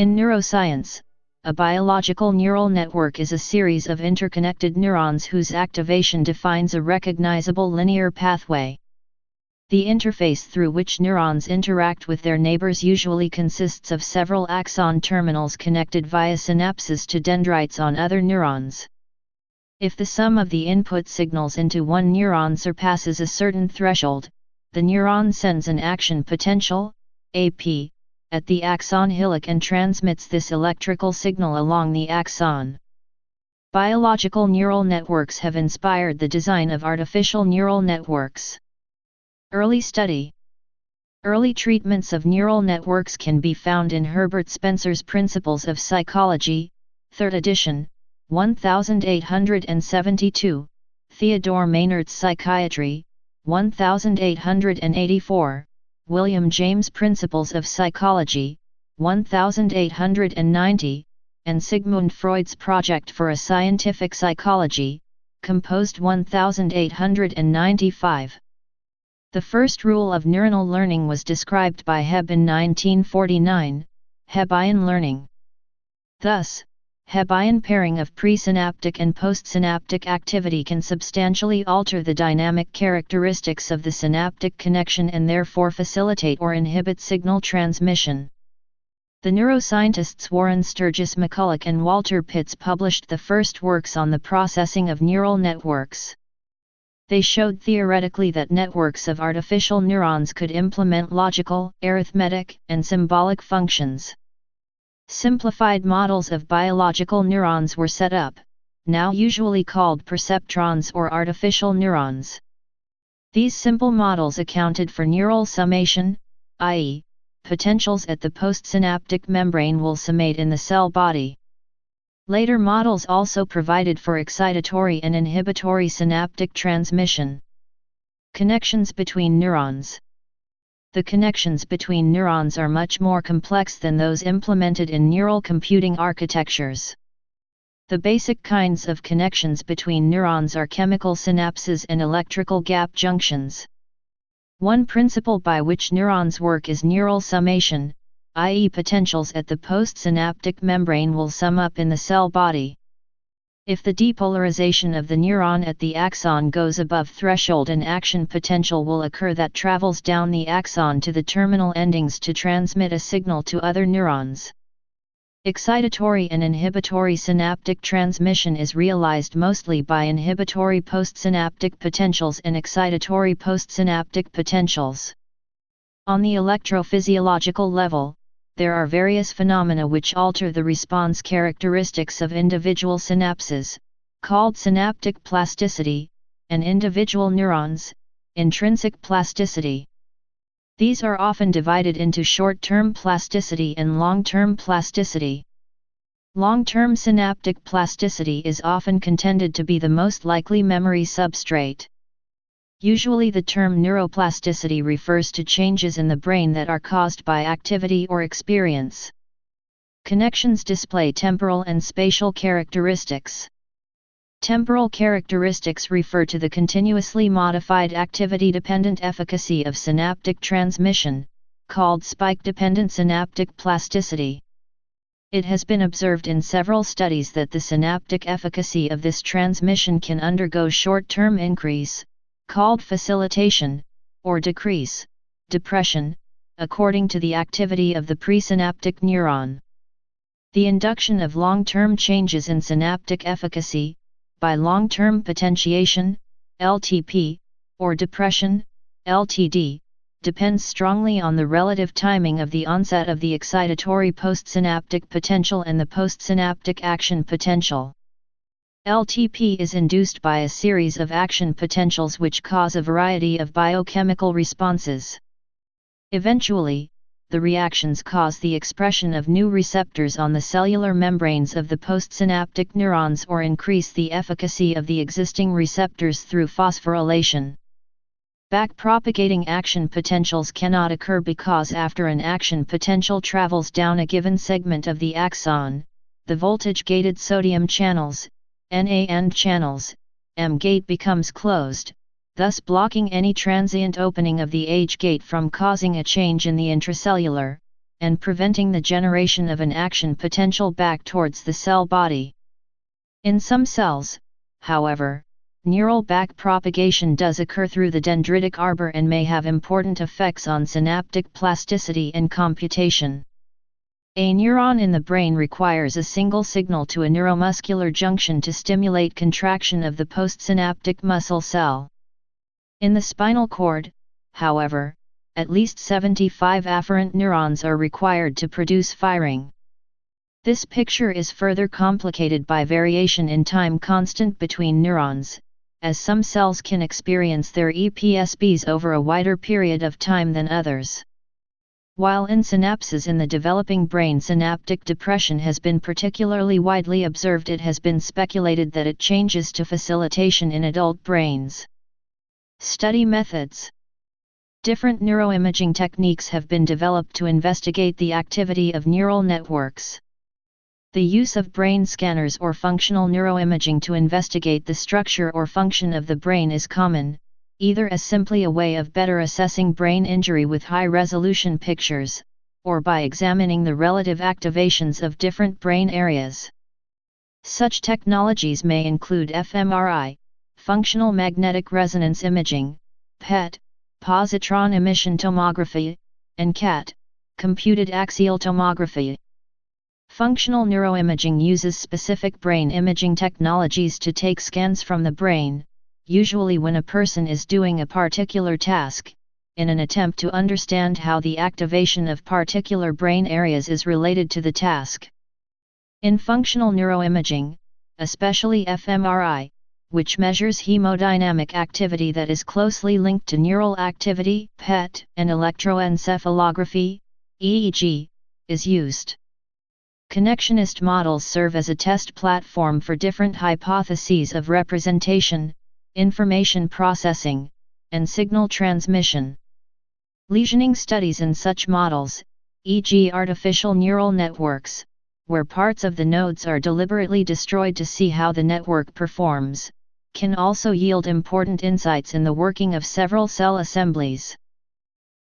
In neuroscience, a biological neural network is a series of interconnected neurons whose activation defines a recognizable linear pathway. The interface through which neurons interact with their neighbors usually consists of several axon terminals connected via synapses to dendrites on other neurons. If the sum of the input signals into one neuron surpasses a certain threshold, the neuron sends an action potential, AP, at the axon hillock and transmits this electrical signal along the axon. Biological neural networks have inspired the design of artificial neural networks. Early study. Early treatments of neural networks can be found in Herbert Spencer's Principles of Psychology, 3rd edition, 1872, Theodore Maynard's Psychiatry, 1884, William James' Principles of Psychology, 1890, and Sigmund Freud's Project for a Scientific Psychology, composed 1895. The first rule of neuronal learning was described by Hebb in 1949, Hebbian learning. Thus, Hebbian pairing of presynaptic and postsynaptic activity can substantially alter the dynamic characteristics of the synaptic connection and therefore facilitate or inhibit signal transmission. The neuroscientists Warren Sturgis McCulloch and Walter Pitts published the first works on the processing of neural networks. They showed theoretically that networks of artificial neurons could implement logical, arithmetic, and symbolic functions. Simplified models of biological neurons were set up, now usually called perceptrons or artificial neurons. These simple models accounted for neural summation, i.e., potentials at the postsynaptic membrane will summate in the cell body. Later models also provided for excitatory and inhibitory synaptic transmission. Connections between neurons. The connections between neurons are much more complex than those implemented in neural computing architectures. The basic kinds of connections between neurons are chemical synapses and electrical gap junctions. One principle by which neurons work is neural summation, i.e., potentials at the postsynaptic membrane will sum up in the cell body. If the depolarization of the neuron at the axon goes above threshold, an action potential will occur that travels down the axon to the terminal endings to transmit a signal to other neurons. Excitatory and inhibitory synaptic transmission is realized mostly by inhibitory postsynaptic potentials and excitatory postsynaptic potentials. On the electrophysiological level, there are various phenomena which alter the response characteristics of individual synapses, called synaptic plasticity, and individual neurons, intrinsic plasticity. These are often divided into short-term plasticity and long-term plasticity. Long-term synaptic plasticity is often contended to be the most likely memory substrate. Usually the term neuroplasticity refers to changes in the brain that are caused by activity or experience. Connections display temporal and spatial characteristics. Temporal characteristics refer to the continuously modified activity-dependent efficacy of synaptic transmission, called spike-dependent synaptic plasticity. It has been observed in several studies that the synaptic efficacy of this transmission can undergo short-term increase, called facilitation, or decrease, depression, according to the activity of the presynaptic neuron. The induction of long-term changes in synaptic efficacy, by long-term potentiation, LTP, or depression, LTD, depends strongly on the relative timing of the onset of the excitatory postsynaptic potential and the postsynaptic action potential. LTP is induced by a series of action potentials which cause a variety of biochemical responses. Eventually, the reactions cause the expression of new receptors on the cellular membranes of the postsynaptic neurons or increase the efficacy of the existing receptors through phosphorylation. Backpropagating action potentials cannot occur because after an action potential travels down a given segment of the axon, the voltage-gated sodium channels, NAND channels, M gate becomes closed, thus blocking any transient opening of the H gate from causing a change in the intracellular, and preventing the generation of an action potential back towards the cell body. In some cells, however, neural back propagation does occur through the dendritic arbor and may have important effects on synaptic plasticity and computation. A neuron in the brain requires a single signal to a neuromuscular junction to stimulate contraction of the postsynaptic muscle cell. In the spinal cord, however, at least 75 afferent neurons are required to produce firing. This picture is further complicated by variation in time constant between neurons, as some cells can experience their EPSBs over a wider period of time than others. While in synapses in the developing brain synaptic depression has been particularly widely observed, it has been speculated that it changes to facilitation in adult brains. Study methods. Different neuroimaging techniques have been developed to investigate the activity of neural networks. The use of brain scanners or functional neuroimaging to investigate the structure or function of the brain is common, either as simply a way of better assessing brain injury with high-resolution pictures, or by examining the relative activations of different brain areas. Such technologies may include fMRI, functional magnetic resonance imaging, PET, positron emission tomography, and CAT, computed axial tomography. Functional neuroimaging uses specific brain imaging technologies to take scans from the brain, usually when a person is doing a particular task, in an attempt to understand how the activation of particular brain areas is related to the task. In functional neuroimaging, especially fMRI, which measures hemodynamic activity that is closely linked to neural activity, PET, and electroencephalography, EEG, is used. Connectionist models serve as a test platform for different hypotheses of representation, information processing, and signal transmission. Lesioning studies in such models, e.g. artificial neural networks, where parts of the nodes are deliberately destroyed to see how the network performs, can also yield important insights in the working of several cell assemblies.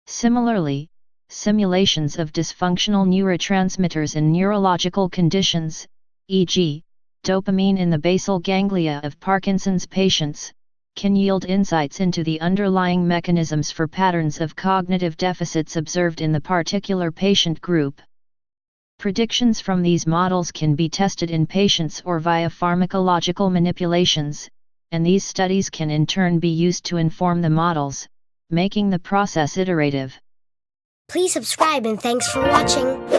Similarly, simulations of dysfunctional neurotransmitters in neurological conditions, e.g., dopamine in the basal ganglia of Parkinson's patients, can yield insights into the underlying mechanisms for patterns of cognitive deficits observed in the particular patient group. Predictions from these models can be tested in patients or via pharmacological manipulations, and these studies can in turn be used to inform the models, making the process iterative. Please subscribe and thanks for watching.